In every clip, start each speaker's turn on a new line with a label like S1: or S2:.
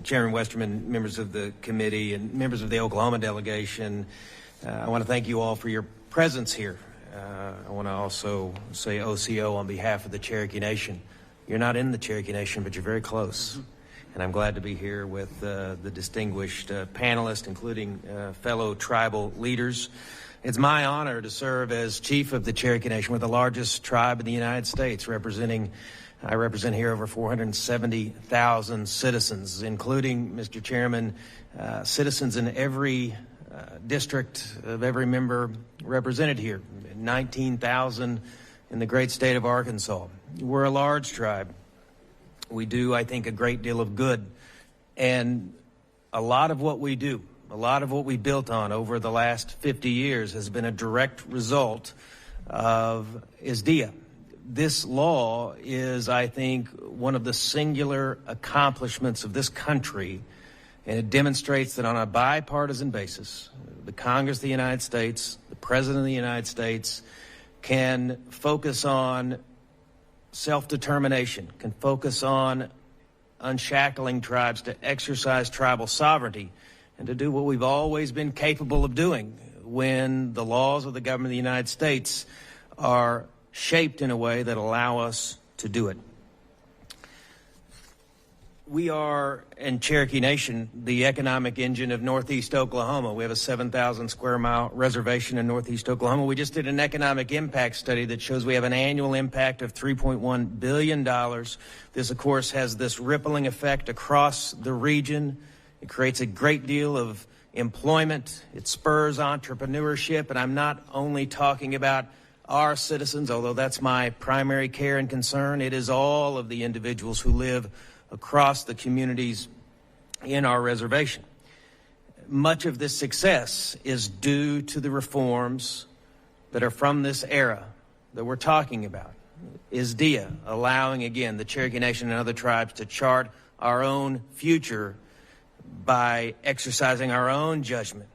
S1: Chairman Westerman, members of the committee, and members of the Oklahoma delegation, I want to thank you all for your presence here. I want to also say OCO on behalf of the Cherokee Nation. You're not in the Cherokee Nation, but you're very close. And I'm glad to be here with the distinguished panelists, including fellow tribal leaders. It's my honor to serve as chief of the Cherokee Nation. We're the largest tribe in the United States, I represent here over 470,000 citizens, including, Mr. Chairman, citizens in every district of every member represented here, 19,000 in the great state of Arkansas. We're a large tribe. We do, I think, a great deal of good. And a lot of what we do, a lot of what we built on over the last 50 years has been a direct result of ISDEA. This law is, I think, one of the singular accomplishments of this country, and it demonstrates that on a bipartisan basis, the Congress of the United States, the President of the United States, can focus on self-determination, can focus on unshackling tribes to exercise tribal sovereignty, and to do what we've always been capable of doing when the laws of the government of the United States are shaped in a way that allow us to do it. We are, in Cherokee Nation, the economic engine of Northeast Oklahoma. We have a 7,000 square mile reservation in Northeast Oklahoma. We just did an economic impact study that shows we have an annual impact of $3.1 billion. This, of course, has this rippling effect across the region. It creates a great deal of employment. It spurs entrepreneurship. And I'm not only talking about our citizens, although that's my primary care and concern. It is all of the individuals who live across the communities in our reservation. Much of this success is due to the reforms that are from this era that we're talking about. ISDEA, allowing, again, the Cherokee Nation and other tribes to chart our own future by exercising our own judgment,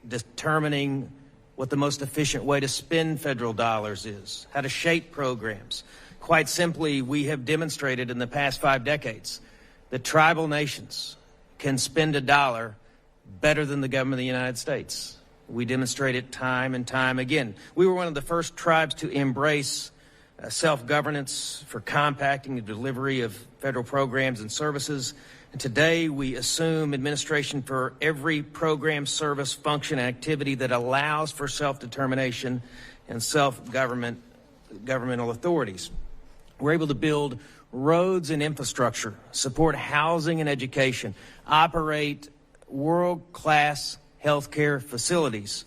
S1: determining what the most efficient way to spend federal dollars is, how to shape programs. Quite simply, we have demonstrated in the past 5 decades that tribal nations can spend a dollar better than the government of the United States. We demonstrate it time and time again. We were one of the first tribes to embrace self-governance for compacting the delivery of federal programs and services. And today, we assume administration for every program, service, function, and activity that allows for self-determination and governmental authorities. We're able to build roads and infrastructure, support housing and education, operate world-class healthcare facilities,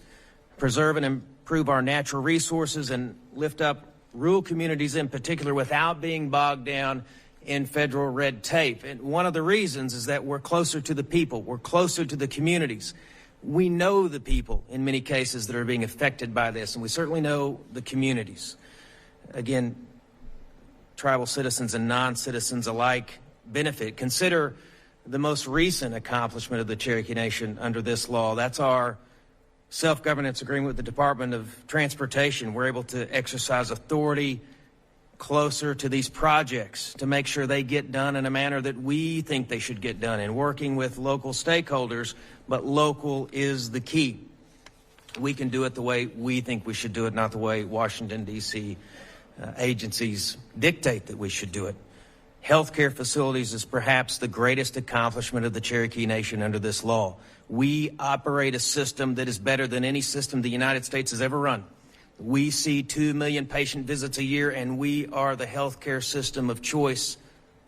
S1: preserve and improve our natural resources, and lift up rural communities in particular without being bogged down in federal red tape. And one of the reasons is that we're closer to the people. We're closer to the communities. We know the people in many cases that are being affected by this, and we certainly know the communities. Again, tribal citizens and non-citizens alike benefit. Consider the most recent accomplishment of the Cherokee Nation under this law. That's our self-governance agreement with the Department of Transportation. We're able to exercise authority closer to these projects to make sure they get done in a manner that we think they should get done, and working with local stakeholders, but local is the key. We can do it the way we think we should do it, not the way Washington, D.C. Agencies dictate that we should do it. Healthcare facilities is perhaps the greatest accomplishment of the Cherokee Nation under this law. We operate a system that is better than any system the United States has ever run. We see 2 million patient visits a year, and we are the healthcare system of choice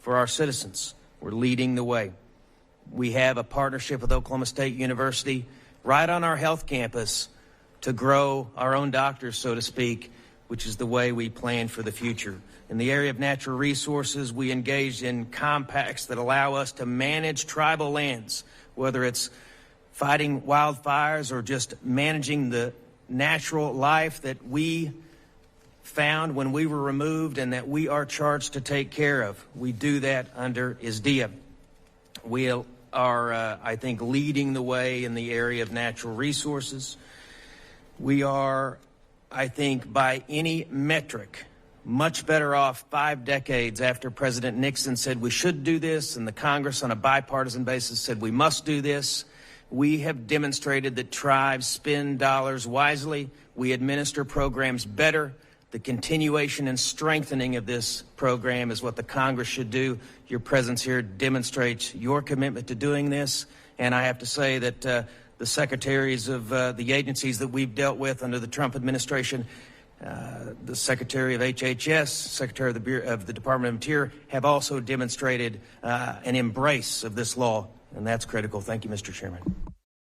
S1: for our citizens. We're leading the way. We have a partnership with Oklahoma State University right on our health campus to grow our own doctors, so to speak, which is the way we plan for the future. In the area of natural resources, we engaged in compacts that allow us to manage tribal lands, whether it's fighting wildfires or just managing the natural life that we found when we were removed and that we are charged to take care of. We do that under ISDEA. We are, I think, leading the way in the area of natural resources. We are, I think, by any metric, much better off 5 decades after President Nixon said we should do this and the Congress on a bipartisan basis said we must do this. We have demonstrated that tribes spend dollars wisely. We administer programs better. The continuation and strengthening of this program is what the Congress should do. Your presence here demonstrates your commitment to doing this. And I have to say that the secretaries of the agencies that we've dealt with under the Trump administration, the Secretary of HHS, Secretary of the Department of Interior, have also demonstrated an embrace of this law, and that's critical. Thank you, Mr. Chairman.